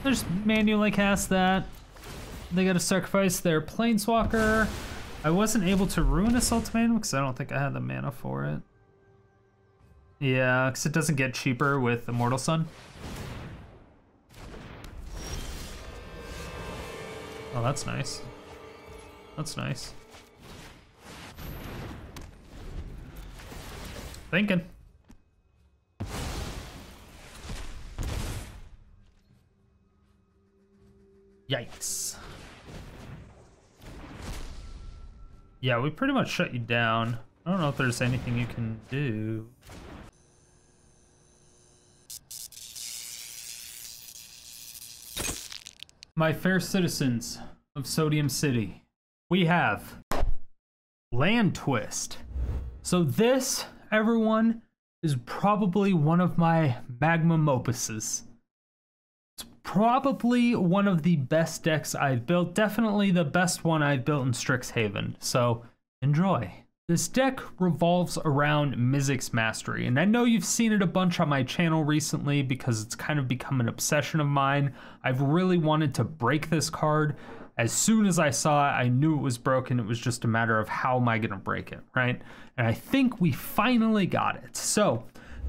I just manually cast that. They gotta sacrifice their Planeswalker. I wasn't able to Ruinous Ultimatum because I don't think I had the mana for it. Yeah, because it doesn't get cheaper with Immortal Sun. Oh, that's nice. That's nice. Thinking. Yikes. Yeah, we pretty much shut you down. I don't know if there's anything you can do. My fair citizens of Sodium City, we have Land Twist. So this, everyone, is probably one of my magnum opuses. It's probably one of the best decks I've built, definitely the best one I've built in Strixhaven, so enjoy. This deck revolves around Mizzix Mastery, and I know you've seen it a bunch on my channel recently because it's kind of become an obsession of mine. I've really wanted to break this card. As soon as I saw it, I knew it was broken. It was just a matter of how am I going to break it, right? And I think we finally got it. So,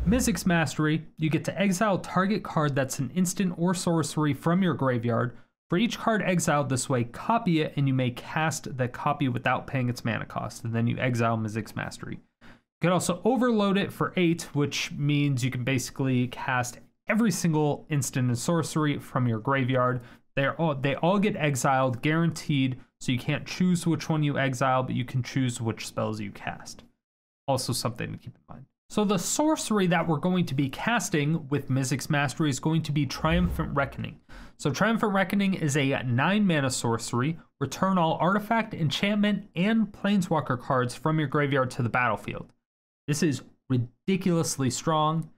Mizzix Mastery, you get to exile target card that's an instant or sorcery from your graveyard. For each card exiled this way, copy it, and you may cast that copy without paying its mana cost, and then you exile Mizzix Mastery. You can also overload it for 8, which means you can basically cast every single instant and sorcery from your graveyard. They all get exiled, guaranteed, so you can't choose which one you exile, but you can choose which spells you cast. Also something to keep in mind. So the sorcery that we're going to be casting with Mizzix Mastery is going to be Triumphant Reckoning. So Triumphant Reckoning is a 9-mana sorcery. Return all artifact, enchantment, and planeswalker cards from your graveyard to the battlefield. This is ridiculously strong,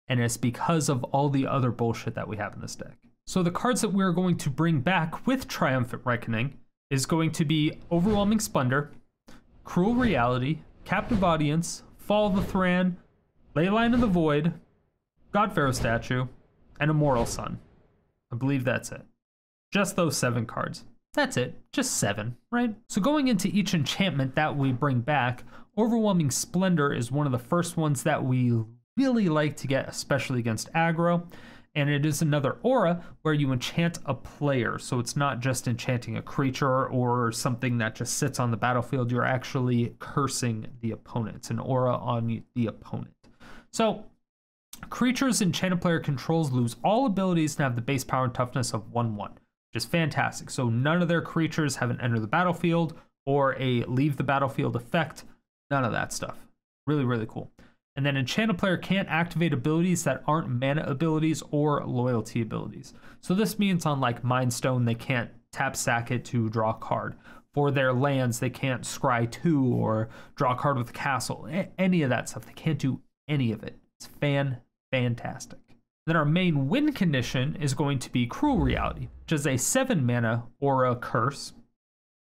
and it's because of all the other bullshit that we have in this deck. So the cards that we're going to bring back with Triumphant Reckoning is going to be Overwhelming Splendor, Cruel Reality, Captive Audience, Fall of the Thran, Leyline of the Void, God-Pharaoh Statue, and Immortal Sun. I believe that's it. Just those 7 cards. That's it. Just 7, right? So going into each enchantment that we bring back, Overwhelming Splendor is one of the first ones that we really like to get, especially against aggro. And it is another aura where you enchant a player. So it's not just enchanting a creature or something that just sits on the battlefield. You're actually cursing the opponent. It's an aura on the opponent. So creatures enchanted player controls lose all abilities and have the base power and toughness of 1/1, which is fantastic. So none of their creatures have an enter the battlefield or a leave the battlefield effect. None of that stuff. Really, really cool. And then enchanted player can't activate abilities that aren't mana abilities or loyalty abilities. So this means on like Mind Stone, they can't tap sack it to draw a card. For their lands, they can't scry 2 or draw a card with a castle. Any of that stuff. They can't do any of it. It's fantastic. Then our main win condition is going to be Cruel Reality, which is a 7-mana aura curse.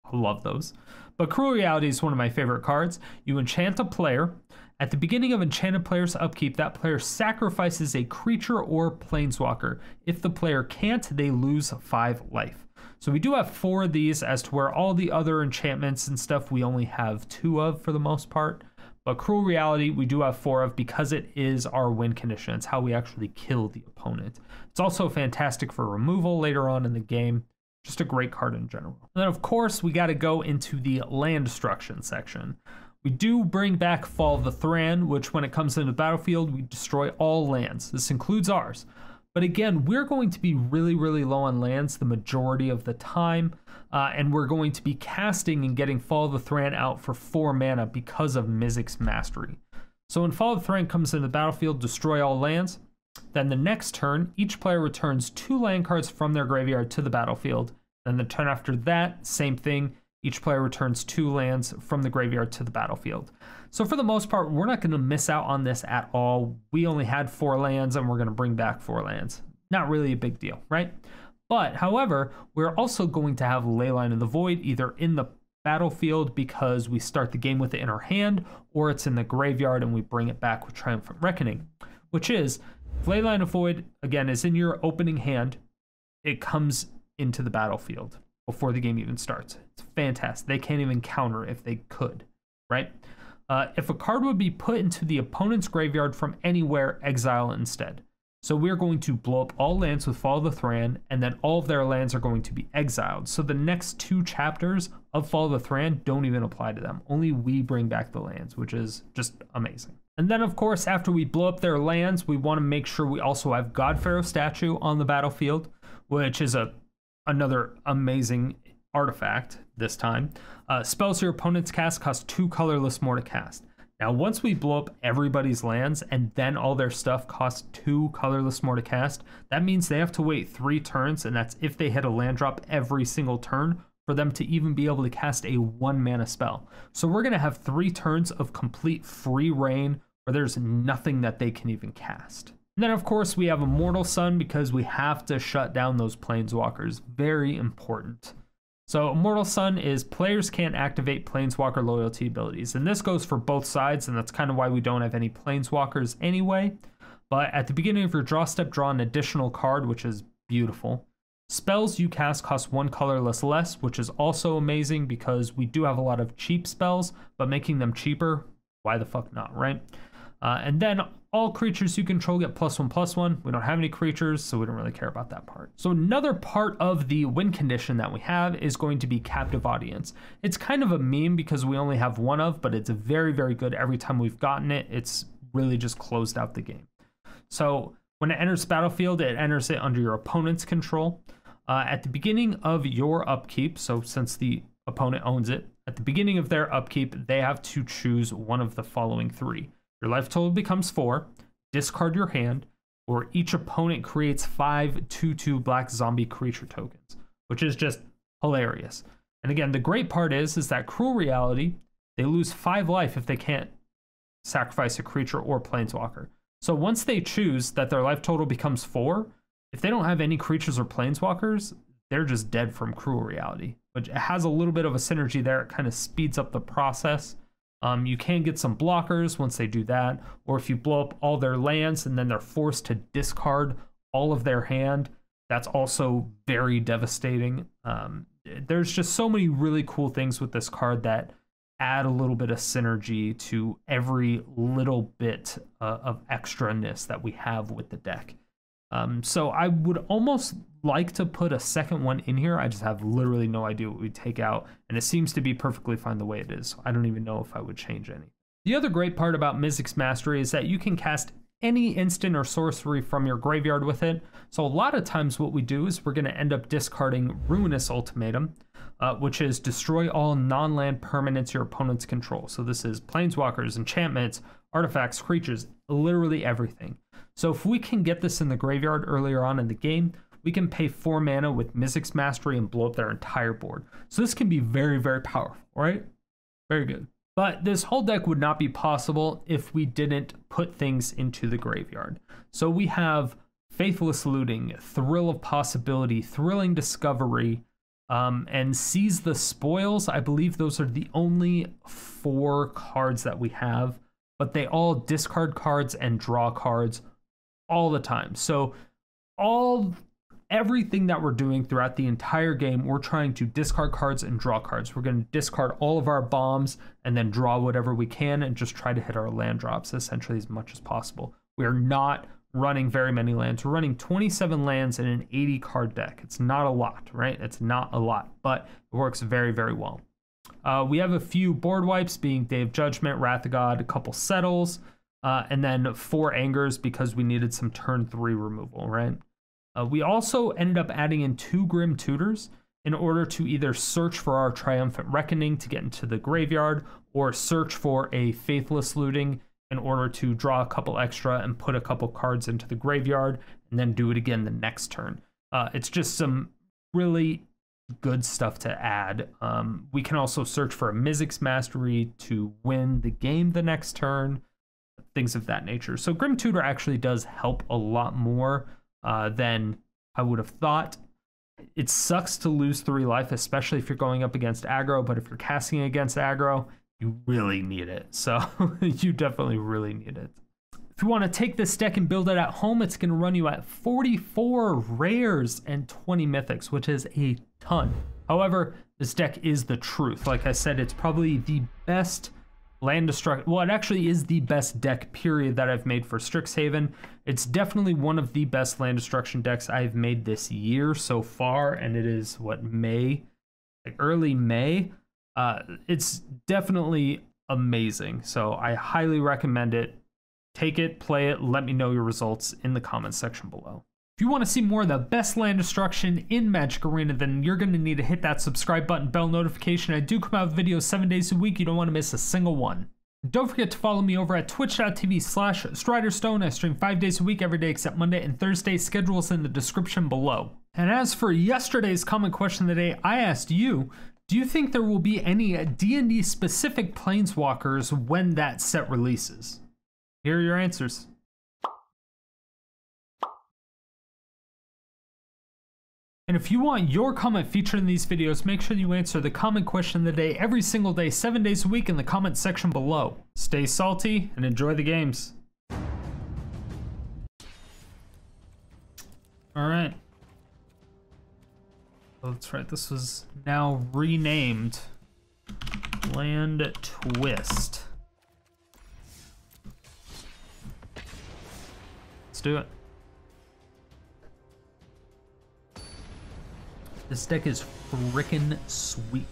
I love those. But Cruel Reality is one of my favorite cards. You enchant a player. At the beginning of enchanted player's upkeep, that player sacrifices a creature or planeswalker. If the player can't, they lose 5 life. So we do have 4 of these, as to where all the other enchantments and stuff we only have 2 of for the most part. But Cruel Reality we do have 4 of because it is our win condition. It's how we actually kill the opponent. It's also fantastic for removal later on in the game. Just a great card in general. And then of course we got to go into the land destruction section. We do bring back Fall of the Thran, which when it comes into the battlefield, we destroy all lands. This includes ours. But again, we're going to be really, really low on lands the majority of the time. And we're going to be casting and getting Fall of the Thran out for 4 mana because of Mizzix Mastery. So when Fall of the Thran comes into the battlefield, destroy all lands. Then the next turn, each player returns 2 land cards from their graveyard to the battlefield. Then the turn after that, same thing. Each player returns 2 lands from the graveyard to the battlefield. So for the most part, we're not going to miss out on this at all. We only had 4 lands and we're going to bring back 4 lands. Not really a big deal, right? But however, we're also going to have Leyline of the Void either in the battlefield because we start the game with it in our hand, or it's in the graveyard and we bring it back with Triumphant Reckoning, which is Leyline of Void, again, is in your opening hand. it comes into the battlefield before the game even starts. It's fantastic. They can't even counter if they could, right? If a card would be put into the opponent's graveyard from anywhere, exile it instead. So we're going to blow up all lands with Follow the Thran, and then all of their lands are going to be exiled. So the next 2 chapters of Follow the Thran don't even apply to them. Only we bring back the lands, which is just amazing. And then, of course, after we blow up their lands, we want to make sure we also have God-Pharaoh statue on the battlefield, which is another amazing artifact this time. Spells your opponent's cast cost 2 colorless more to cast. Now, once we blow up everybody's lands and then all their stuff costs 2 colorless more to cast, that means they have to wait 3 turns, and that's if they hit a land drop every single turn for them to even be able to cast a 1 mana spell. So we're going to have 3 turns of complete free reign where there's nothing that they can even cast. And then, of course, we have Immortal Sun because we have to shut down those planeswalkers. Very important. So Immortal Sun is players can't activate Planeswalker loyalty abilities. And this goes for both sides, and that's kind of why we don't have any Planeswalkers anyway. But at the beginning of your draw step, draw an additional card, which is beautiful. Spells you cast cost 1 colorless less, which is also amazing because we do have a lot of cheap spells, but making them cheaper, why the fuck not, right? And then all creatures you control get +1/+1. We don't have any creatures, so we don't really care about that part. So another part of the win condition that we have is going to be Captive Audience. It's kind of a meme because we only have 1 of, but it's very, very good every time we've gotten it. It's really just closed out the game. So when it enters the battlefield, it enters it under your opponent's control. At the beginning of your upkeep, so since the opponent owns it, at the beginning of their upkeep, they have to choose one of the following 3. Your life total becomes 4, discard your hand, or each opponent creates 5 2/2 black zombie creature tokens, which is just hilarious. And again, the great part is that Cruel Reality, they lose 5 life if they can't sacrifice a creature or planeswalker. So once they choose that their life total becomes 4, if they don't have any creatures or planeswalkers, they're just dead from Cruel Reality, which has a little bit of a synergy there. It kind of speeds up the process. You can get some blockers once they do that, or if you blow up all their lands and then they're forced to discard all of their hand, that's also very devastating. There's just so many really cool things with this card that add a little bit of synergy to every little bit of extraness that we have with the deck. So I would almost like to put a second one in here. I just have literally no idea what we'd take out, and it seems to be perfectly fine the way it is. So I don't even know if I would change any. The other great part about Mizzix Mastery is that you can cast any instant or sorcery from your graveyard with it. So a lot of times what we do is we're going to end up discarding Ruinous Ultimatum, which is destroy all non-land permanents your opponents control. So this is planeswalkers, enchantments, artifacts, creatures, literally everything. So if we can get this in the graveyard earlier on in the game, we can pay 4 mana with Mizzix Mastery and blow up their entire board. So this can be very, very powerful, right? Very good. But this whole deck would not be possible if we didn't put things into the graveyard. So we have Faithless Looting, Thrill of Possibility, Thrilling Discovery, and Seize the Spoils. I believe those are the only 4 cards that we have, but they all discard cards and draw cards all the time. So everything that we're doing throughout the entire game, we're trying to discard cards and draw cards. We're going to discard all of our bombs and then draw whatever we can and just try to hit our land drops essentially as much as possible. We are not running very many lands. We're running 27 lands in an 80 card deck. It's not a lot, right? It's not a lot, but it works very, very well. We have a few board wipes, being Day of Judgment, Wrath of God, a couple Settles, and then 4 Angers because we needed some turn 3 removal, right? We also ended up adding in 2 Grim Tutors in order to either search for our Triumphant Reckoning to get into the graveyard or search for a Faithless Looting in order to draw a couple extra and put a couple cards into the graveyard and then do it again the next turn. It's just some really good stuff to add. We can also search for a Mizzix Mastery to win the game the next turn, things of that nature. So Grim Tutor actually does help a lot more than I would have thought. It sucks to lose 3 life, especially if you're going up against aggro, but if you're casting against aggro, you really need it. So you definitely really need it. If you want to take this deck and build it at home, it's going to run you at 44 rares and 20 mythics, which is a ton. However, this deck is the truth. Like I said, it's probably the best land destruction. Well, it actually is the best deck, period, that I've made for Strixhaven. It's definitely one of the best land destruction decks I've made this year so far, and it is, what, May? Like early May? It's definitely amazing, so I highly recommend it. Take it, play it, let me know your results in the comments section below. If you want to see more of the best land destruction in Magic Arena, then you're going to need to hit that subscribe button, bell notification. I do come out with videos 7 days a week. You don't want to miss a single one. Don't forget to follow me over at twitch.tv/StriderStone. I stream 5 days a week, every day except Monday and Thursday. Schedule's in the description below. And as for yesterday's comment question of the day, I asked you, do you think there will be any D&D specific planeswalkers when that set releases? Here are your answers. And if you want your comment featured in these videos, make sure you answer the comment question of the day every single day, 7 days a week in the comment section below. Stay salty and enjoy the games. All right. Oh, that's right, this was now renamed Land Twist. Let's do it. This deck is frickin' sweet.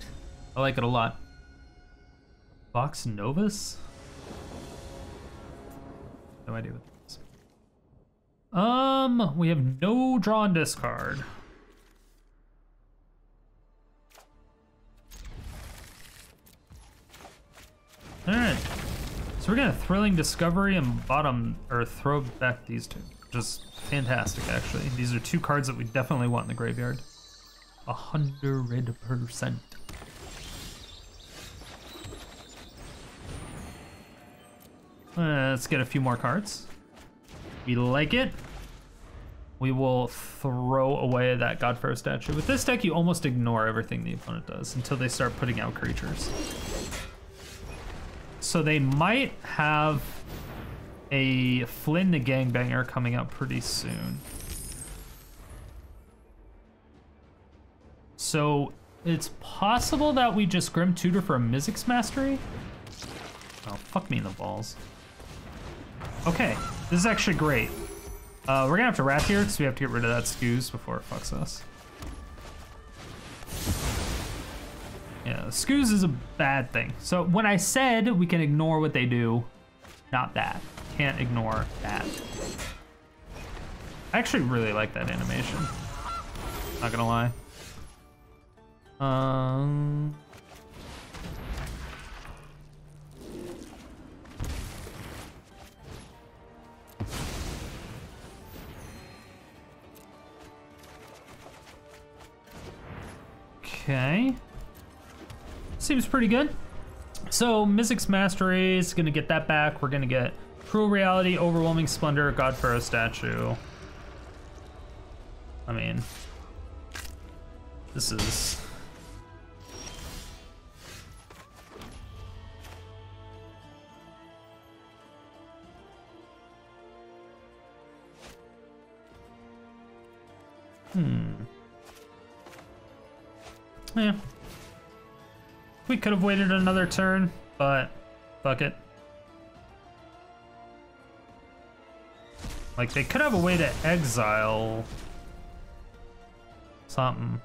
I like it a lot. Vox Novus? No idea what that is. We have no draw and discard. Alright. So we're gonna Thrilling Discovery and bottom, or throw back these two. Just fantastic, actually. These are two cards that we definitely want in the graveyard. 100%. Let's get a few more cards. We like it. We will throw away that God-Pharaoh statue. With this deck, you almost ignore everything the opponent does until they start putting out creatures. So they might have a Flynn the Gangbanger coming out pretty soon. So it's possible that we just Grim Tutor for a Mizzix Mastery? Oh, fuck me in the balls. Okay, this is actually great. We're gonna have to wrap here because we have to get rid of that Scoos before it fucks us. Yeah, Scoos is a bad thing. So when I said we can ignore what they do, not that. Can't ignore that. I actually really like that animation. Not gonna lie. Okay. Seems pretty good. So Mizzix Mastery is gonna get that back. We're gonna get Cruel Reality, Overwhelming Splendor, God-Pharaoh statue. I mean, this is... Yeah. We could have waited another turn, but fuck it. Like, they could have a way to exile something.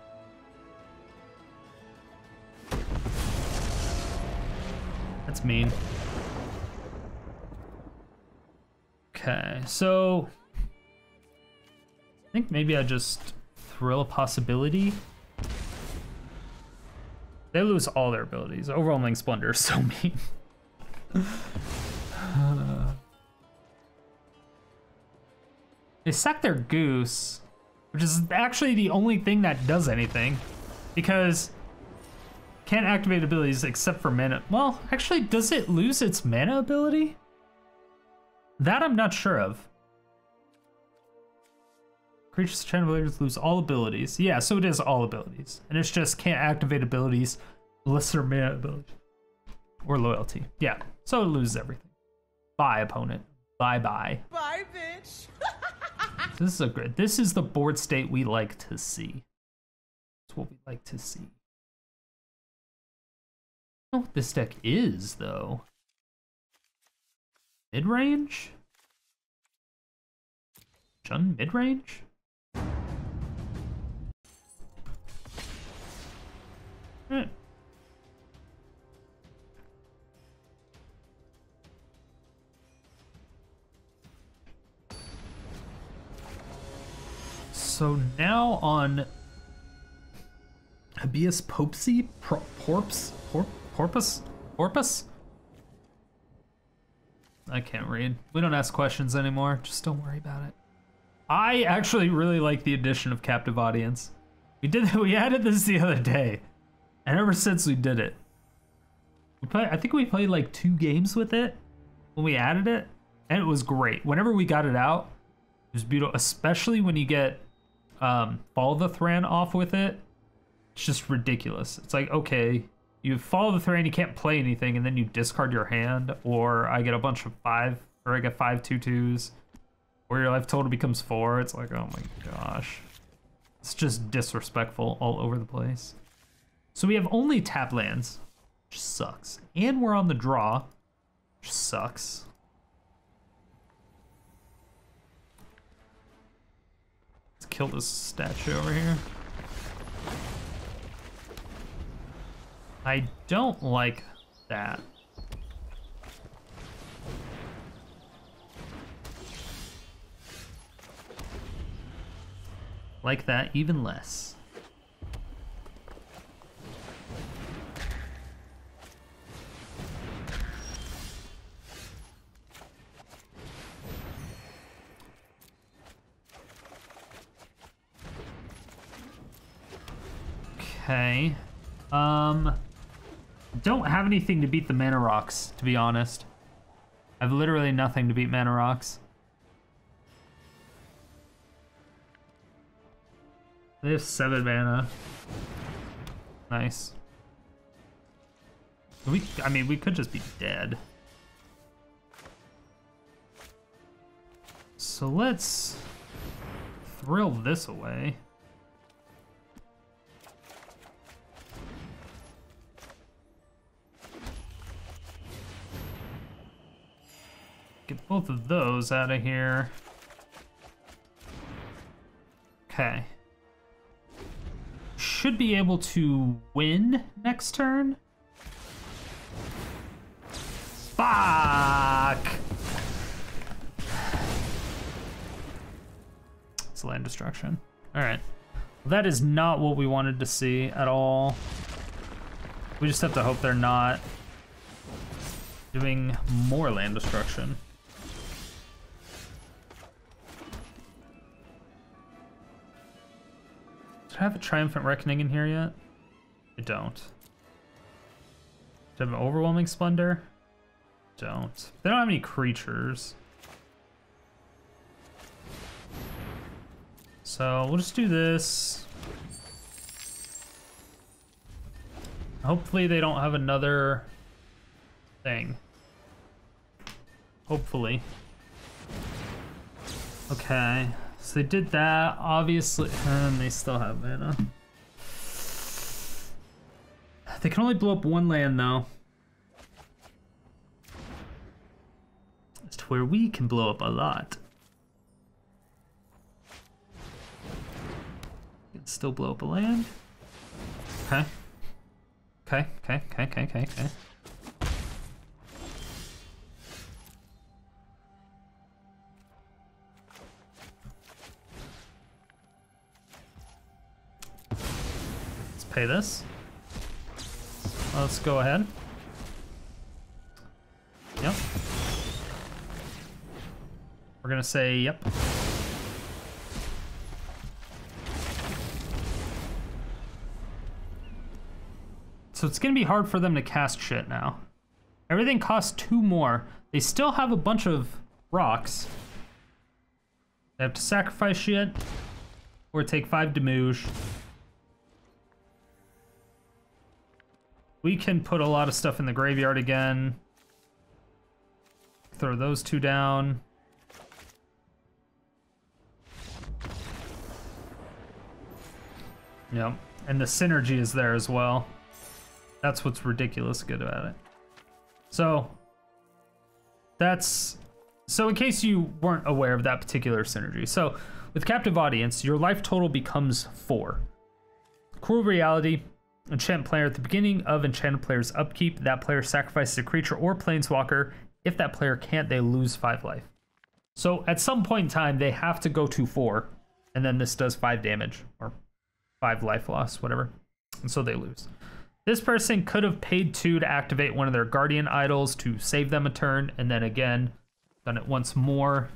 That's mean. Okay, so I think maybe I just thrill a possibility. They lose all their abilities. Overwhelming Splendor is so mean. They sack their Goose, which is actually the only thing that does anything, because can't activate abilities except for mana. Well, actually, does it lose its mana ability? That I'm not sure of. Creatures Channelators lose all abilities. Yeah, so it is all abilities. And it's just can't activate abilities unless they're mana abilities. Or loyalty. Yeah, so it loses everything. By opponent. Bye-bye. Bye, bitch. This is the board state we like to see. That's what we like to see. I don't know what this deck is, though. Midrange? Jun midrange? So now on Habeas Popesy? Porpoise? I can't read. We don't ask questions anymore. Just don't worry about it. I actually really like the addition of Captive Audience. We added this the other day. And ever since we did it. I think we played like 2 games with it when we added it. And it was great. Whenever we got it out, it was beautiful. Especially when you get Follow the Thran off with it. It's just ridiculous. It's like, okay, you follow the Thran, you can't play anything, and then you discard your hand, or I get a bunch of 5, or I get 5 2/2s, or your life total becomes 4. It's like, oh my gosh. It's just disrespectful all over the place. So we have only tap lands, which sucks. And we're on the draw, which sucks. Let's kill this statue over here. I don't like that. Like that even less. Okay. Don't have anything to beat the mana rocks, to be honest. I have literally nothing to beat mana rocks. They have 7 mana. Nice. I mean, we could just be dead. So let's thrill this away. Get both of those out of here. Okay. Should be able to win next turn. Fuck! It's land destruction. Alright. Well, that is not what we wanted to see at all. We just have to hope they're not doing more land destruction. Do I have a Triumphant Reckoning in here yet? I don't. Do I have an Overwhelming Splendor? Don't. They don't have any creatures. So we'll just do this. Hopefully they don't have another thing. Hopefully. Okay. So they did that, obviously, and they still have mana. They can only blow up 1 land, though. As to where we can blow up a lot. You can still blow up a land. Okay. Okay. Pay this. Let's go ahead. Yep. We're gonna say yep. So it's gonna be hard for them to cast shit now. Everything costs 2 more. They still have a bunch of rocks. They have to sacrifice shit or take 5 damage. We can put a lot of stuff in the graveyard again. Throw those 2 down. Yep, and the synergy is there as well. That's what's ridiculous good about it. So in case you weren't aware of that particular synergy. So with Captive Audience, your life total becomes 4. Cruel Reality, enchant player at the beginning of enchanted player's upkeep. That player sacrifices a creature or planeswalker. If that player can't, they lose 5 life. So at some point in time, they have to go to 4, and then this does 5 damage, or 5 life loss, whatever. And so they lose. This person could have paid 2 to activate one of their Guardian Idols to save them a turn, and then again, done it once more.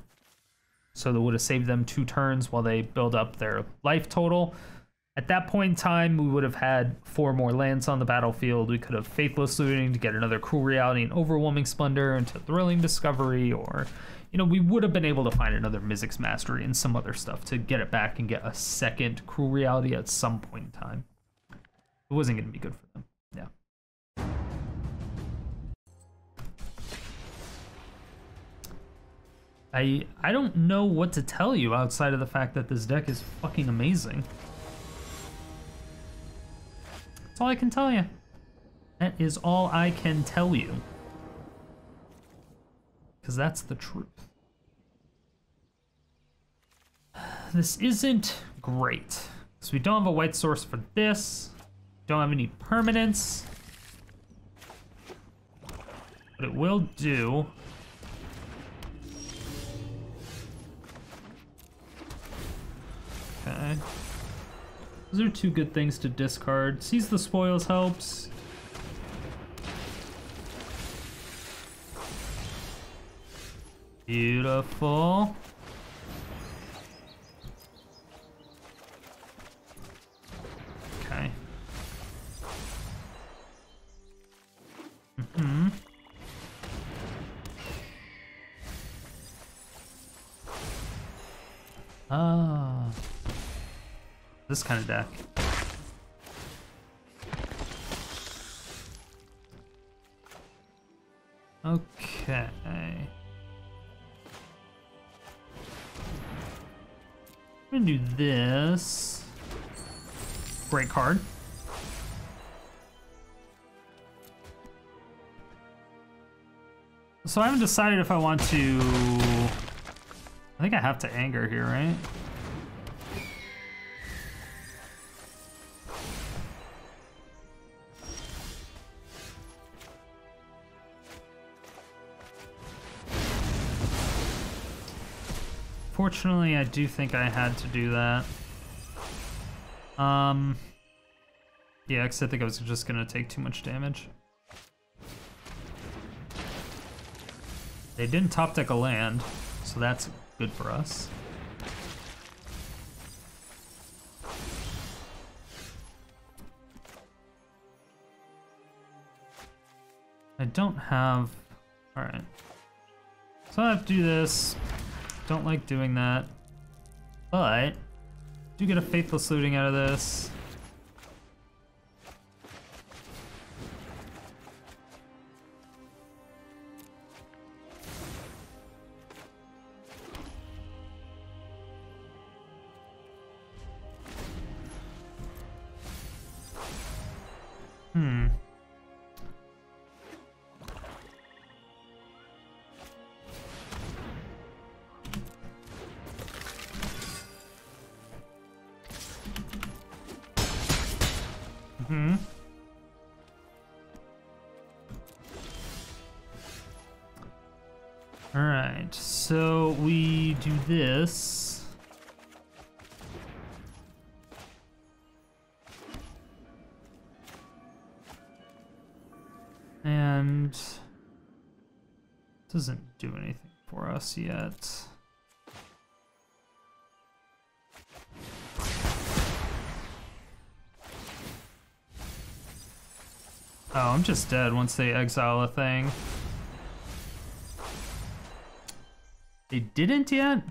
So that would have saved them 2 turns while they build up their life total. At that point in time, we would have had 4 more lands on the battlefield. We could have Faithless Looting to get another Cruel Reality and Overwhelming Splendor into Thrilling Discovery, or, you know, we would have been able to find another Mizzix Mastery and some other stuff to get it back and get a second Cruel Reality at some point in time. It wasn't going to be good for them. Yeah. I don't know what to tell you outside of the fact that this deck is fucking amazing. That's all I can tell you. That is all I can tell you. Because that's the truth. This isn't great. So we don't have a white source for this. Don't have any permanents. But it will do. Okay. Those are 2 good things to discard. Seize the Spoils helps. Beautiful. Okay. Mm-hmm. Ah. This kind of deck. Okay. I'm gonna do this. Great card. So I haven't decided if I want to... I think I have to anger here, right? Fortunately, I do think I had to do that. Yeah, because I think I was just gonna take too much damage. They didn't top deck a land, so that's good for us. I don't have... Alright. So I have to do this. Don't like doing that. But, do get a Faithless Looting out of this. Alright, so we do this. And doesn't do anything for us yet. Oh, I'm just dead once they exile a thing. They didn't yet?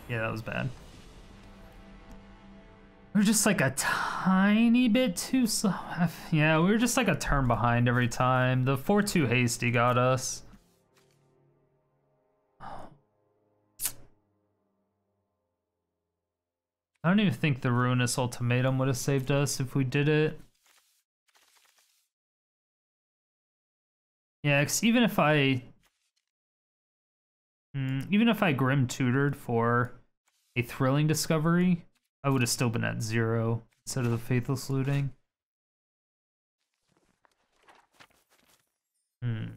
Yeah, that was bad. We're just like a tiny bit too slow. Yeah, we were just like a turn behind every time. The 4-2 hasty got us. I don't even think the Ruinous Ultimatum would have saved us if we did it. Yeah, 'cause even if I Grim Tutored for a thrilling discovery, I would have still been at 0 instead of the Faithless Looting. That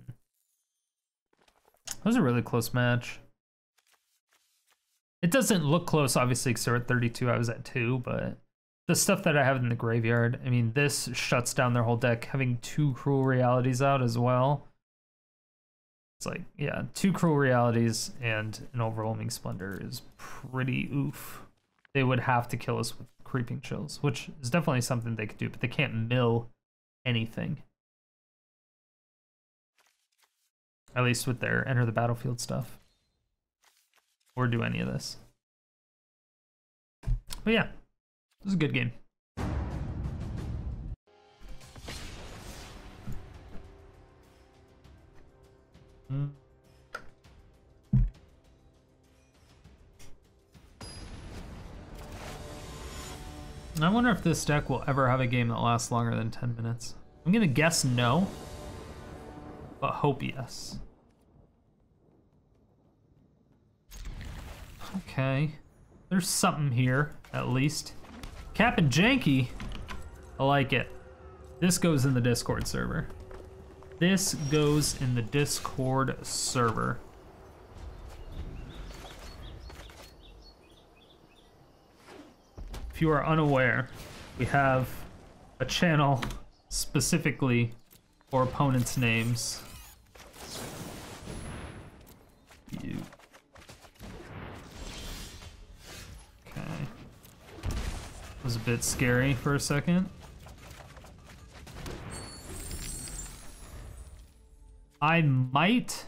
was a really close match. It doesn't look close, obviously, because they're at 32, I was at 2, but the stuff that I have in the graveyard, I mean, this shuts down their whole deck. Having 2 Cruel Realities out as well. It's like, yeah, 2 Cruel Realities and an Overwhelming Splendor is pretty oof. They would have to kill us with Creeping Chills, which is definitely something they could do, but they can't mill anything. At least with their Enter the Battlefield stuff. Or do any of this. But yeah, it was a good game. I wonder if this deck will ever have a game that lasts longer than 10 minutes. I'm gonna guess no, but hope yes. Okay, there's something here, at least. Cap and Janky, I like it. This goes in the Discord server. This goes in the Discord server. If you are unaware, we have a channel specifically for opponents' names. You. Okay. Was a bit scary for a second. I might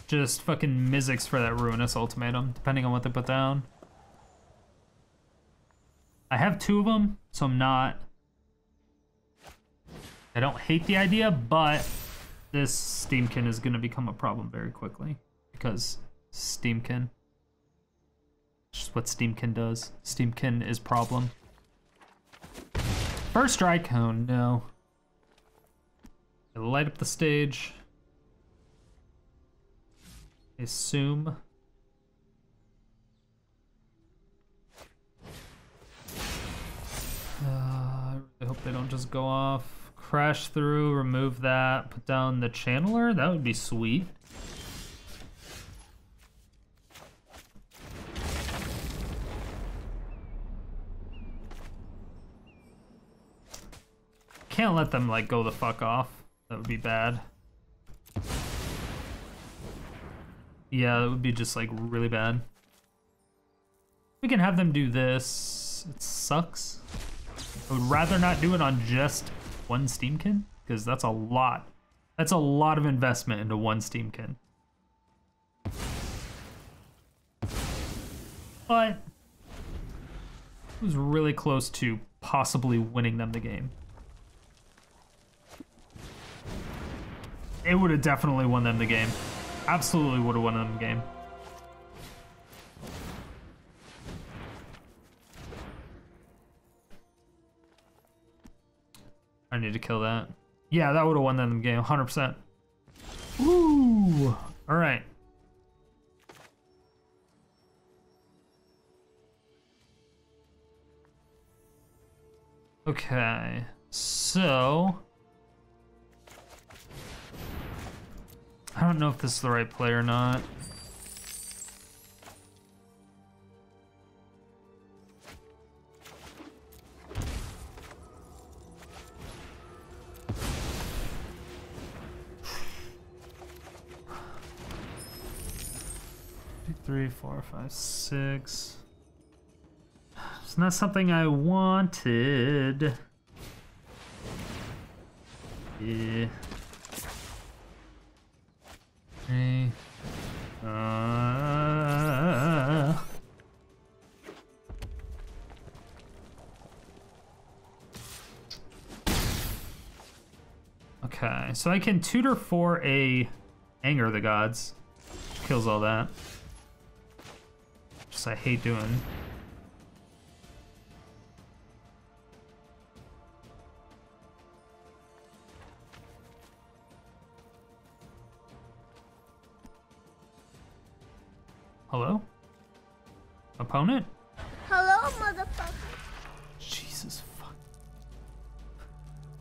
just fucking Mizzix for that Ruinous Ultimatum, depending on what they put down. I have 2 of them, so I don't hate the idea, but this Steamkin is gonna become a problem very quickly because Steamkin. Just what Steamkin does. Steamkin is problem. First strike, oh no. Light up the stage. Assume. I really hope they don't just go off. Crash through, remove that, put down the Channeler. That would be sweet. Can't let them like go the fuck off. That would be bad. Yeah, that would be just like really bad. We can have them do this. It sucks. I would rather not do it on just one Steamkin, because that's a lot. That's a lot of investment into one Steamkin. But it was really close to possibly winning them the game. It would have definitely won them the game. Absolutely would have won them the game. I need to kill that. Yeah, that would have won them the game, 100%. Woo! All right. Okay, so I don't know if this is the right play or not. Three, 4, 5, 6. It's not something I wanted. Yeah. Hey. Okay, so I can tutor for a Anger of the Gods. Kills all that. Just I hate doing. Opponent? Hello, motherfucker. Jesus fuck.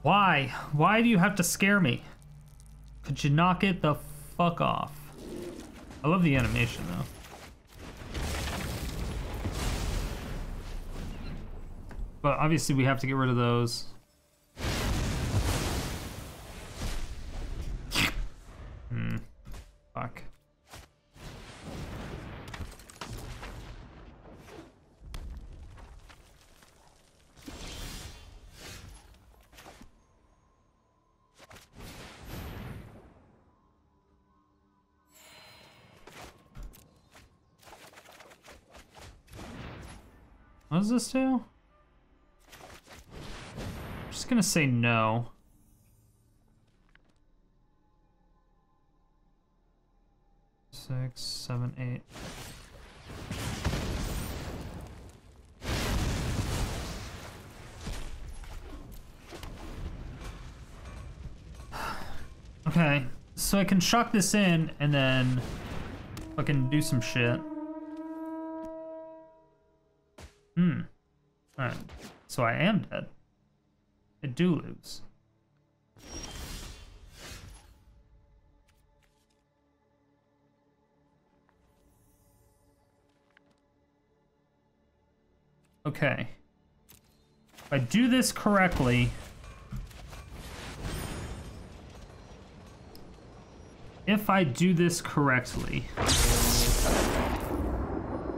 Why? Why do you have to scare me? Could you knock it the fuck off? I love the animation though. But obviously we have to get rid of those. Fuck. What does this do? I'm just gonna say no. 6, 7, 8. Okay, so I can shock this in and then fucking do some shit. Alright, so I am dead. I do lose. Okay. If I do this correctly...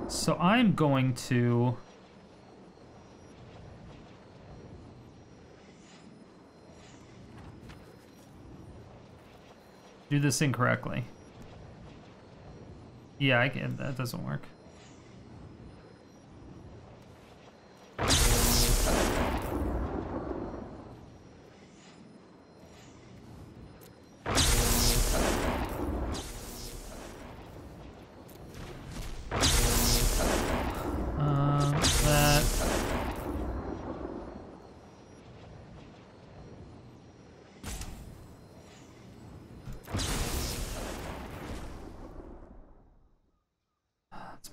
So I'm going to... do this incorrectly. Yeah, I can. That doesn't work.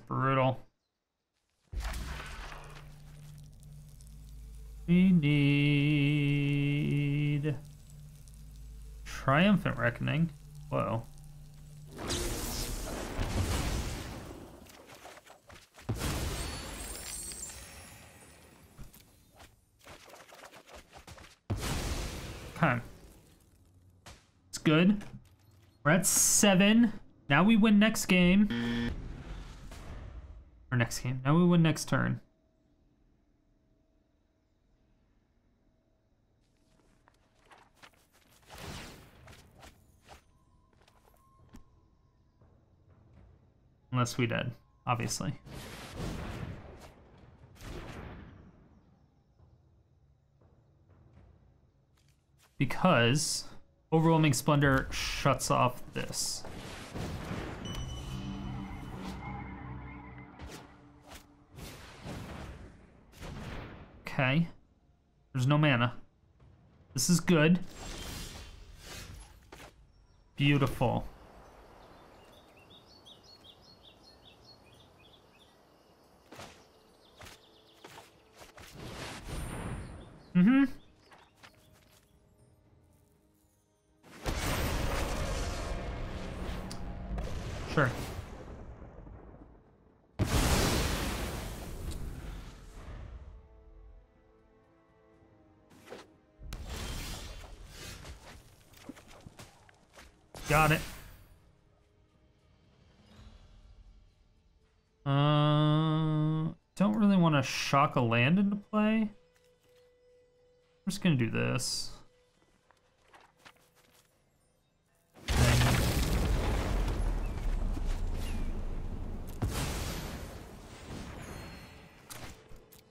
Brutal. We need Triumphant Reckoning. Whoa. Okay. It's good. We're at 7. Now we win next game. Or next game. Now we win next turn. Unless we did, obviously. Because Overwhelming Splendor shuts off this. Okay. There's no mana. This is good. Beautiful. Mm-hmm. Sure. Got it. Don't really want to shock a land into play. I'm just gonna do this.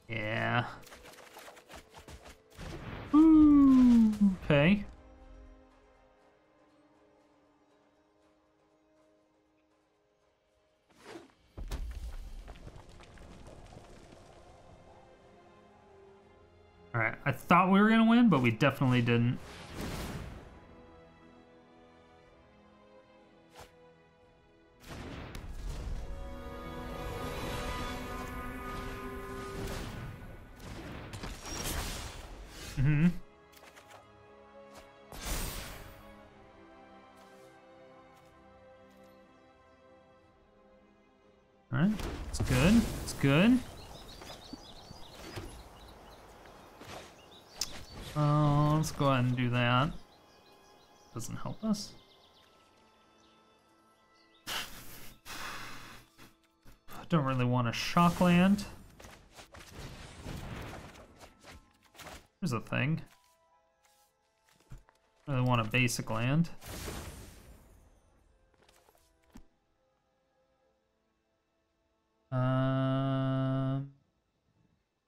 Yeah. Ooh, okay. Alright, I thought we were gonna win, but we definitely didn't. Mm-hmm. Alright, it's good. It's good. Let's go ahead and do that. Doesn't help us. Don't really want a shock land. Here's a thing. Really want a basic land.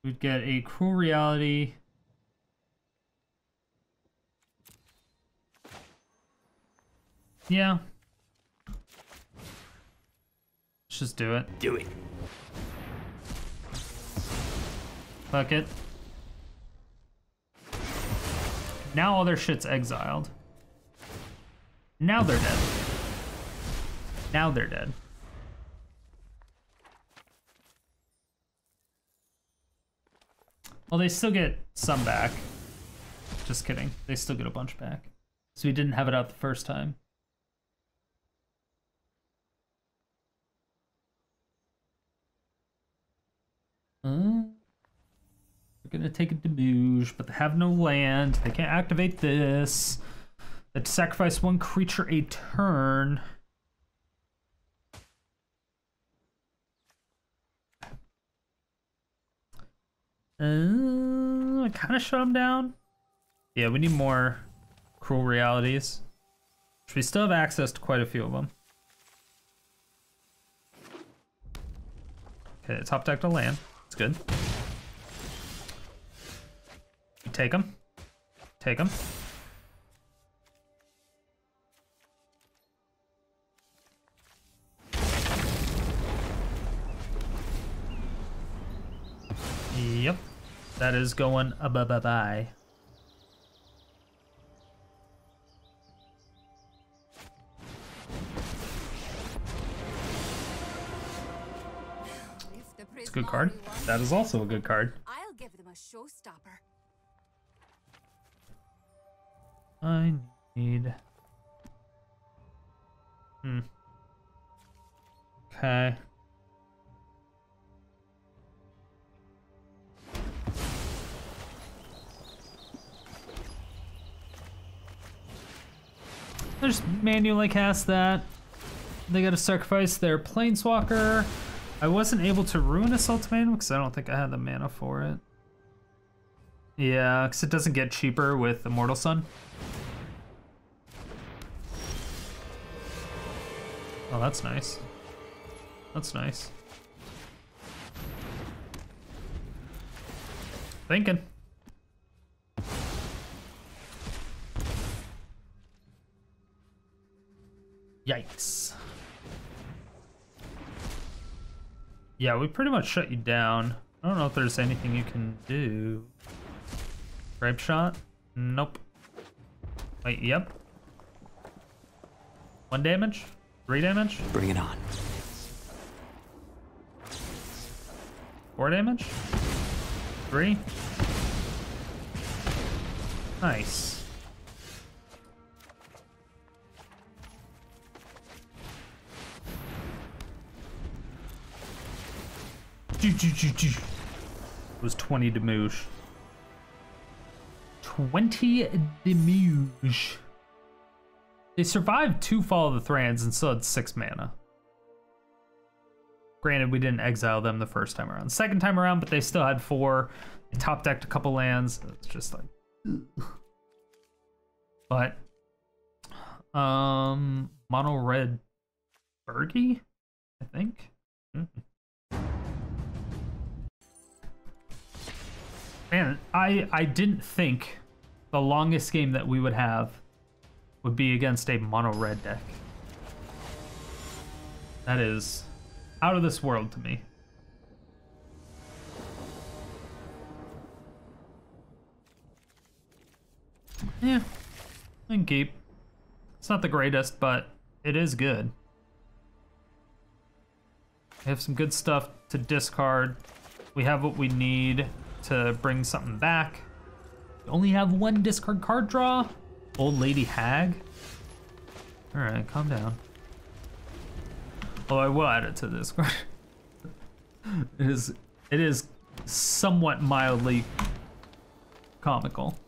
We'd get a Cruel Reality. Yeah. Let's just do it. Do it. Fuck it. Now all their shit's exiled. Now they're dead. Now they're dead. Well, they still get some back. Just kidding. They still get a bunch back. So we didn't have it out the first time. We're gonna take a Demuge, but they have no land. They can't activate this. They have to sacrifice one creature a turn. I kind of shut them down. Yeah, we need more Cruel Realities. Which we still have access to quite a few of them. Okay, top deck to land. It's good. You take them. Take them. Yep. That is going bye-bye-bye. It's a good card. That is also a good card. I'll give them a showstopper. I need... Okay. I'll just manually cast that. They gotta sacrifice their Planeswalker. I wasn't able to Ruinous Ultimatum because I don't think I had the mana for it. Yeah, because it doesn't get cheaper with Immortal Sun. Oh, that's nice. That's nice. Thinking. Yikes. Yeah, we pretty much shut you down. I don't know if there's anything you can do. Grape shot? Nope. Wait, yep. 1 damage? 3 damage? Bring it on. 4 damage? 3? Nice. It was 20 Demuge. 20 Demuge. They survived 2 Fall of the Thrands and still had 6 mana. Granted, we didn't exile them the first time around. Second time around, but they still had 4. They top decked a couple lands. It's just like... But... Mono red Bergie? I think? Man, I didn't think the longest game that we would have would be against a mono red deck. That is out of this world to me. Yeah, I can keep. It's not the greatest, but it is good. We have some good stuff to discard. We have what we need to bring something back. Only have one discard card draw? Old Lady Hag? Alright, calm down. Oh, I will add it to Discord. It is somewhat mildly comical.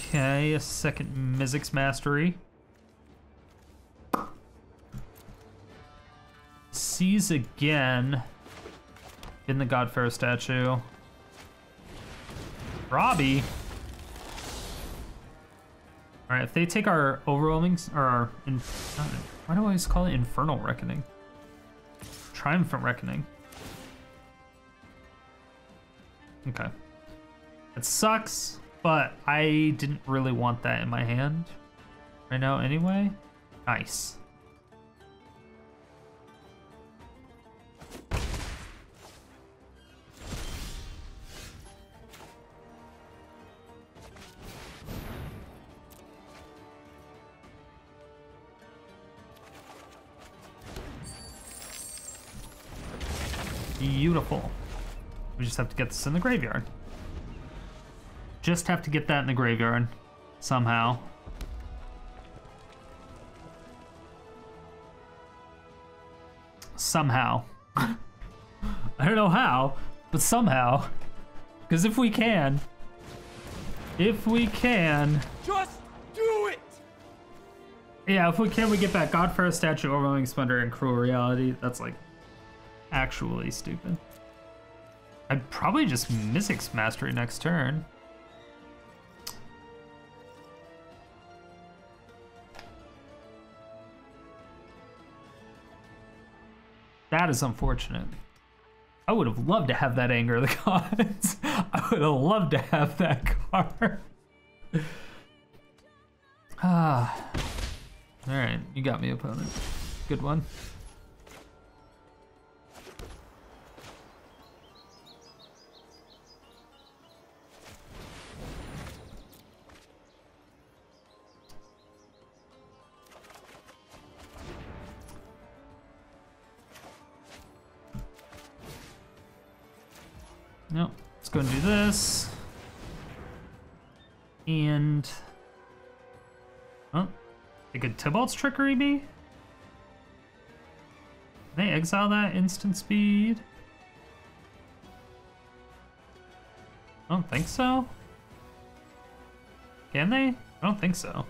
Okay, a second Mizzix Mastery. Seize again. In the God-Pharaoh statue. Robbie. Alright, if they take our Overwhelming, or our, why do I always call it Infernal Reckoning? Triumphant Reckoning. Okay. It sucks, but I didn't really want that in my hand right now anyway. Nice. Beautiful. We just have to get this in the graveyard. Just have to get that in the graveyard somehow. Somehow. I don't know how, but somehow. Because if we can, just do it. Yeah, if we can, we get that God-Pharaoh statue, Overwhelming Splendor, and Cruel Reality. That's like actually stupid. I'd probably just Mizzix Mastery next turn. That is unfortunate. I would have loved to have that Anger of the Gods. I would have loved to have that card. Ah. Alright, you got me, opponent. Good one. No, let's go and do this. And oh, they could Tybalt's Trickery be? Can they exile that instant speed? I don't think so. Can they? I don't think so.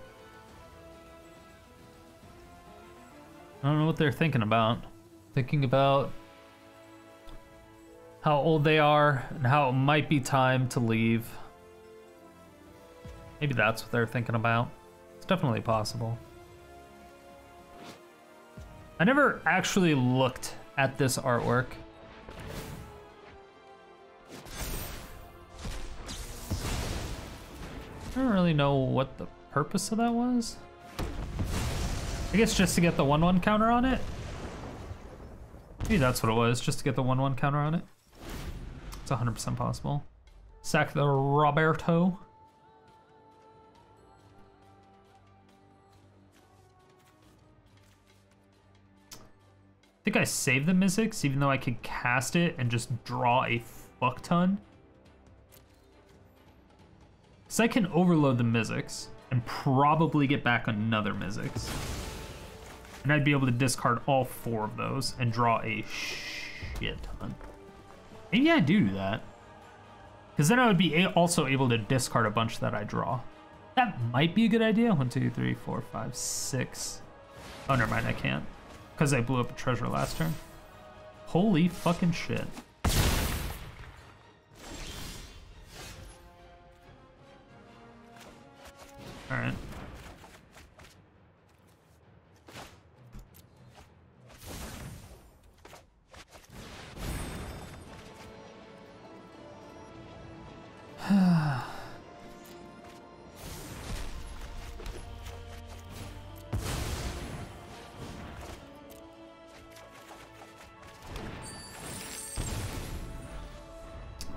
I don't know what they're thinking about. Thinking about how old they are and how it might be time to leave. Maybe that's what they're thinking about. It's definitely possible. I never actually looked at this artwork. I don't really know what the purpose of that was. I guess just to get the 1/1 counter on it. Maybe that's what it was, just to get the 1/1 counter on it. It's 100% possible. Sack the Roberto. I think I saved the Mizzix, even though I could cast it and just draw a fuck ton. So I can overload the Mizzix and probably get back another Mizzix. And I'd be able to discard all 4 of those and draw a shit ton. Maybe I do that. Because then I would be also able to discard a bunch that I draw. That might be a good idea. 1, 2, 3, 4, 5, 6. Oh, never mind, I can't. Because I blew up a treasure last turn. Holy fucking shit. Alright.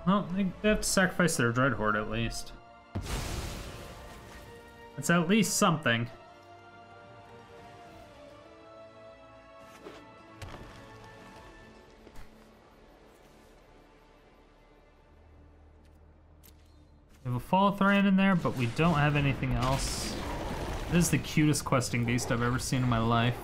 Well, they have to sacrifice their Dreadhorde at least. It's at least something. We have a Fall Thran in there, but we don't have anything else. This is the cutest questing beast I've ever seen in my life.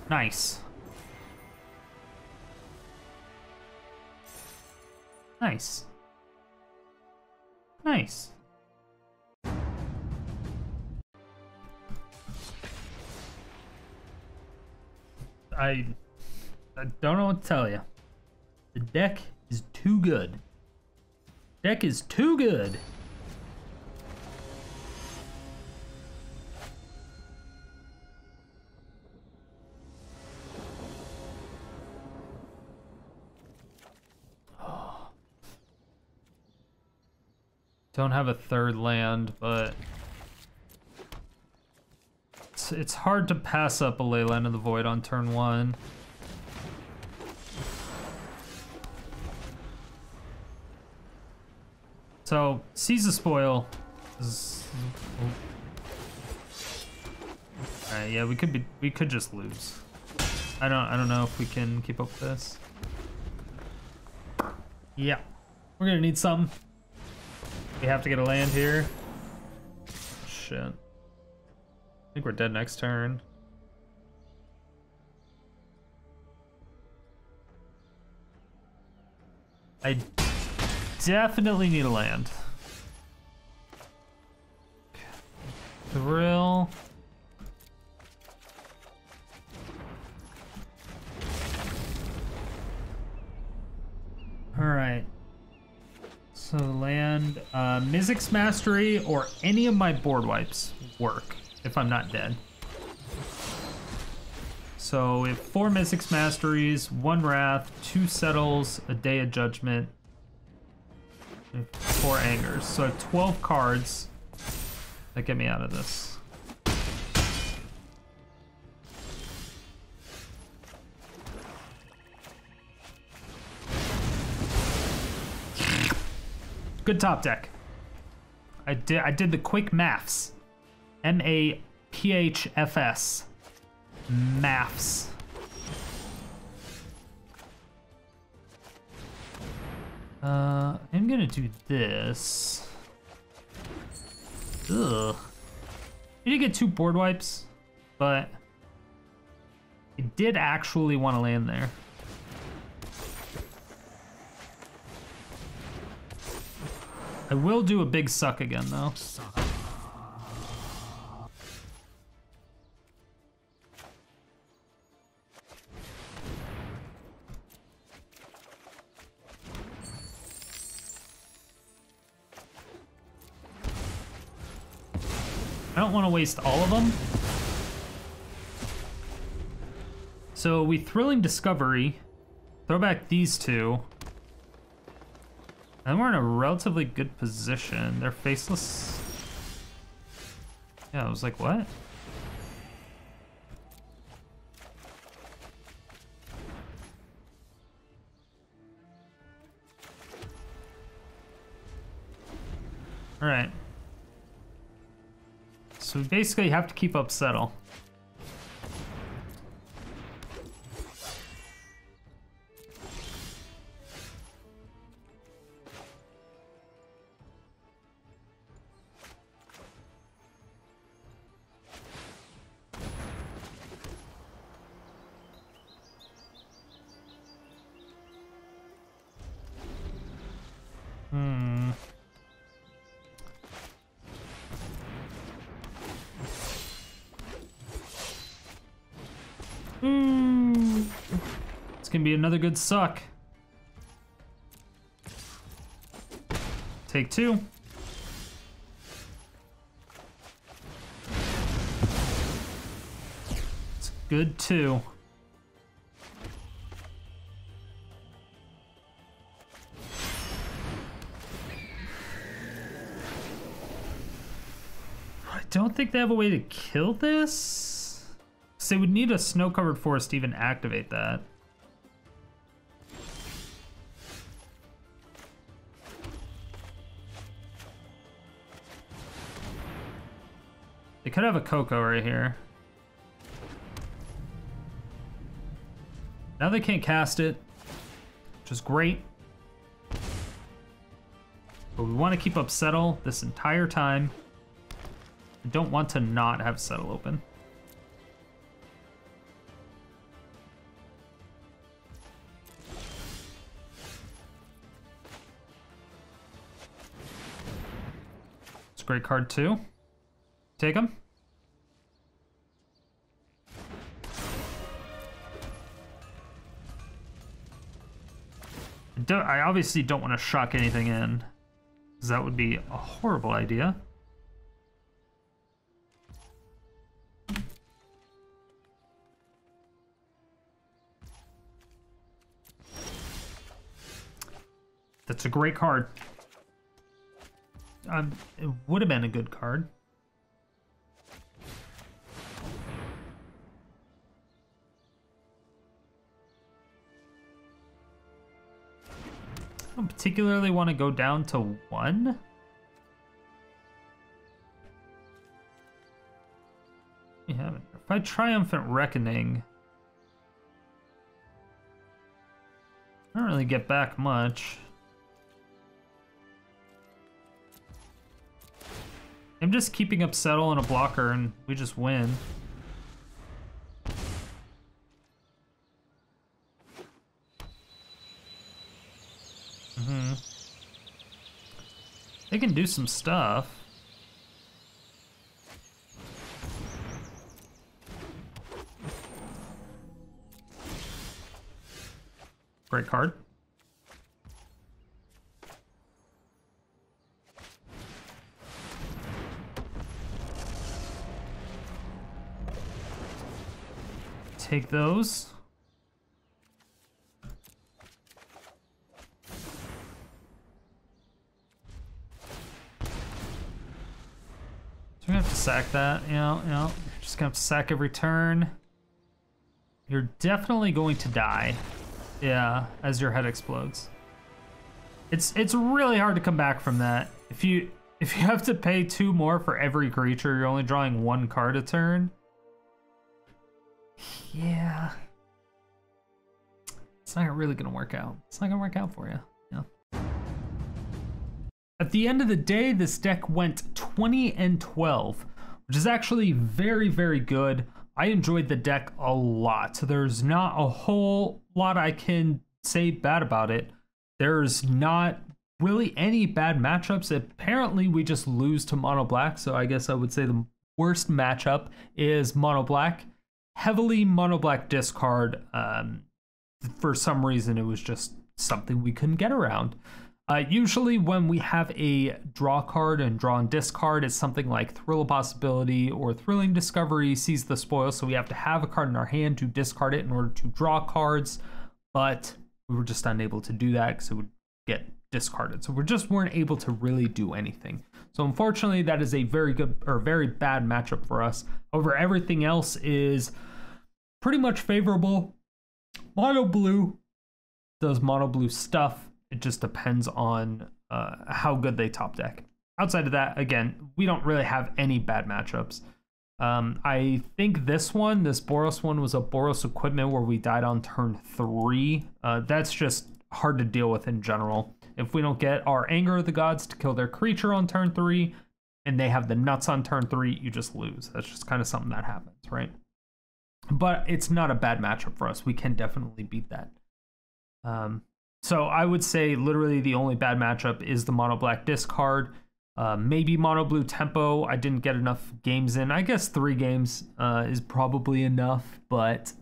Nice. Nice. Nice. I don't know what to tell you. The deck is too good. Deck is too good. Don't have a third land, but it's hard to pass up a Leyline of the Void on turn 1. So Seize the Spoil is... Alright, yeah, we could just lose. I don't know if we can keep up with this. Yeah, we're gonna need something. We have to get a land here. Shit. I think we're dead next turn. I definitely need a land. Thrill. All right. So land, Mizzix Mastery or any of my board wipes work if I'm not dead. So we have 4 Mizzix Masteries, 1 Wrath, 2 Settles, a Day of Judgment, and 4 Angers. So I have 12 cards that get me out of this. Good top deck. I did the quick maths. MAPHFS. Maths. I'm gonna do this. Ugh. I did get 2 board wipes, but I did actually want to land there. I will do a big suck again, though. I don't want to waste all of them. So we Thrilling Discovery, throw back these 2. And we're in a relatively good position. They're faceless. Yeah, I was like, what? All right. So we basically have to keep up Settle. It's gonna be another good suck. Take 2. It's good too. I don't think they have a way to kill this. they would need a snow-covered forest to even activate that. They could have a Coco right here. Now they can't cast it, which is great. But we want to keep up Settle this entire time. I don't want to not have Settle open. It's a great card too. Take them. I obviously don't want to shock anything in, because that would be a horrible idea. That's a great card. It would have been a good card. I don't particularly want to go down to 1. We haven't. If I Triumphant Reckoning, I don't really get back much. I'm just keeping up Settle and a blocker, and we just win. They can do some stuff. Great card. Take those. We're gonna have to sack that, You're just gonna have to sack every turn. You're definitely going to die. Yeah, as your head explodes. It's really hard to come back from that. If you have to pay 2 more for every creature, you're only drawing 1 card a turn. Yeah. It's not really gonna work out. It's not gonna work out for you. Yeah. At the end of the day, this deck went 20-12, which is actually very, very good. I enjoyed the deck a lot. There's not a whole lot I can say bad about it. There's not really any bad matchups. Apparently, we just lose to Mono Black, so I guess I would say the worst matchup is Mono Black. Heavily Mono Black discard. For some reason, it was just something we couldn't get around. Usually when we have a draw card and draw and discard, it's something like Thrill of Possibility or Thrilling Discovery, Seize the Spoil, so we have to have a card in our hand to discard it in order to draw cards, but we were just unable to do that because it would get discarded. So we just weren't able to really do anything. So unfortunately, that is a very good or very bad matchup for us. However, everything else is pretty much favorable. Mono Blue does Mono Blue stuff. It just depends on how good they top deck. Outside of that, again, we don't really have any bad matchups. I think this Boros one was a Boros equipment where we died on turn 3. That's just hard to deal with in general. If we don't get our Anger of the Gods to kill their creature on turn 3, and they have the nuts on turn 3, you just lose. That's just kind of something that happens, right? But it's not a bad matchup for us. We can definitely beat that. So I would say literally the only bad matchup is the Mono Black discard. Maybe Mono Blue tempo. I didn't get enough games in. I guess 3 games is probably enough, but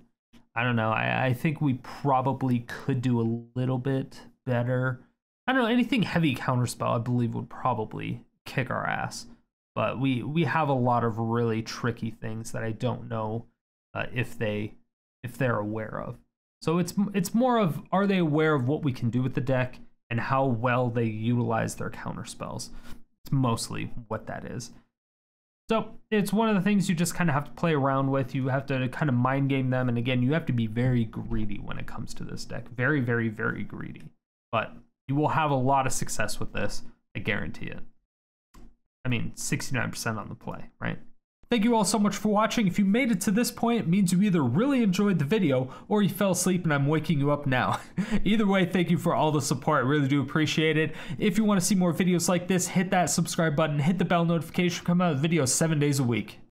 I don't know. I think we probably could do a little bit better. I don't know. Anything heavy counterspell, I believe, would probably kick our ass. But we have a lot of really tricky things that I don't know if they're aware of. So it's more of, are they aware of what we can do with the deck and how well they utilize their counter spells? It's mostly what that is. So it's one of the things you just kind of have to play around with. You have to kind of mind game them. And again, you have to be very greedy when it comes to this deck. Very, very, very greedy. But you will have a lot of success with this. I guarantee it. I mean, 69% on the play, right? Thank you all so much for watching. If you made it to this point, it means you either really enjoyed the video or you fell asleep and I'm waking you up now. Either way, thank you for all the support. I really do appreciate it. If you want to see more videos like this, hit that subscribe button, hit the bell notification, come out with videos 7 days a week.